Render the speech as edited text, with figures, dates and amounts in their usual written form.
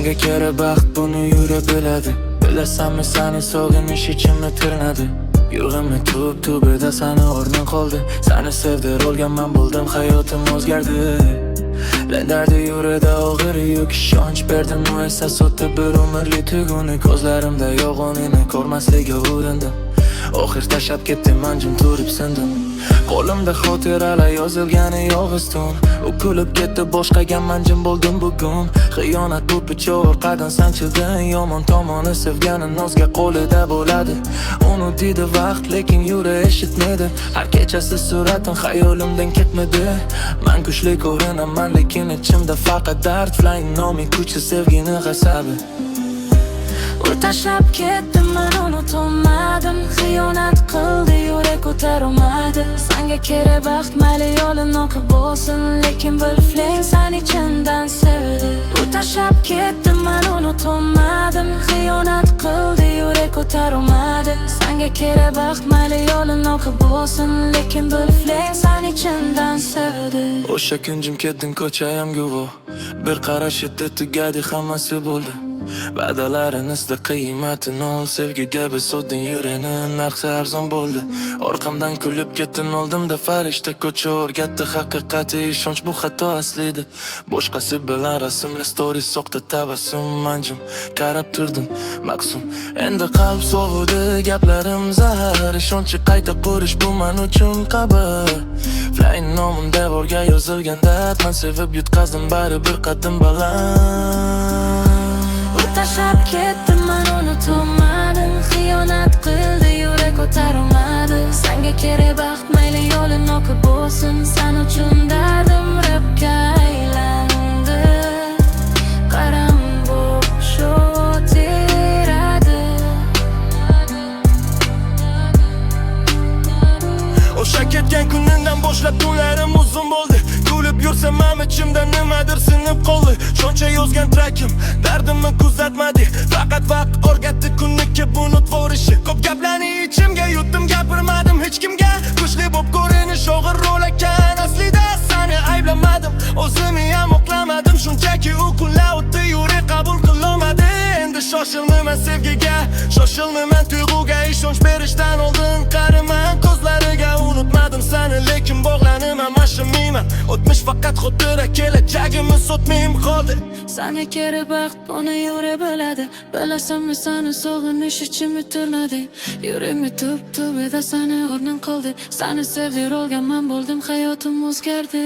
Senga kerak baxt, buni yurib biladi. Bilasanmi, seni sog'inish ichimni tirnadi. Yurg'imni tub-tubida seni o'rnin qoldi. Seni sevdir olganman bo'ldim, hayotim o'zgardi. Lendardi yurida og'ir yuk, ishonch berdim, u esa sotdi bir umrli tuguni. Ko'zlarimda yo'g'onini ko'rmaslikka urindim. Oxir tashlab ketdim, anjim turib sindim. Qo'limda xotiralar yozilgani yolg'iz tun. U kulib ketdi, boshqaga manjim bo'ldim bugun. Xiyonat bu picha orqadan sanchildin. Yomon tomoni sevgani nozga qo'lida bo'ladi. Uni dedi vaqt, lekin yura eshitmadi. Har kechasi suratin xayolimdan ketmadi. Men kuchli ko'rinaman, lekin ichimda faqat dard. Flying nomi kuchi sevgini g'asabi. U tashlab ketdi, men unutolmadim. Xiyonat qildi, yurak ko'tarolmadi. Senga kerak baxt, mayli yo'ling oqib bo'lsin, lekin bil fling seni chindan sevdi. U tashlab ketdi, men unutolmadim. Xiyonat qildi, yurak ko'tarolmadi. Senga kerak baxt, mayli yo'ling oqib bo'lsin, lekin bil fling seni chindan sevdi. O'sha kun jim ketdim, ko'chayam guvoh. Bir qarashda tugadi, hammasi bo'ldi. Badalarinizda qiymatini ol, sevgiga bisotding yurakni, narxi arzon bo'ldi. Orqamdan kulib ketdin, oldimda farishta ko'cha o'rgatdi. Haqiqati ishonch bu xato aslida. Boshqasi bilan rasmli stories, soxta tabassum, manjim qarab turdim maqsum. Endi qalb sovudi, gaplarim zahar. Ishonchi qayta qurish bu men uchun qabr. Flying nomim devorga yozilganda, men sevib yutqazdim bari bir qadim baland. Tashlab ketdi, men unutolmadim. Xiyonat qildi, yurak ko'tarolmadi. Senga kerak baxt, mayli yo'ling oqib bo'lsin. Sen uchun dardim rapga aylandi. Qaram bo'sh o'tiradi. O'sha ketgan kunimdan boshlab kunlarim uzun bo'ldi. Kulib yursam ham ichimda nimadir sinib qoldi. Shuncha yozgan trakim dardimni kuzatmadi. Faqat vaqt o'rgatdi kunlikka buni to'rishi. Ko'p gaplarni ichimga yutdim, gapirmadim hech kimga. Kuchli bo'p ko'rinish og'ir rol ekan. Aslida seni ayblamadim, o'zimni ham oqlamadim. Shunchaki u kunlar o'tdi, yurak qabul qilolmadi. Endi shoshilmayman sevgiga, shoshilmayman tuyg'uga. Ishonch berishdan oldin qaraman ko'zlariga. Unutmadim seni, lekin bog'lanaman, mashamayman. O'tmish faqat xotira, kelajagimiz o'tmayim qoldi. Senga kerak baxt, buni yurak biladi. Bilasanmi, seni sog'inish ichimni tirnadi. Yurakni tub-tubida seni o'rnin qoldi. Seni sevdir olganman bo'ldim, hayotim o'zgardi.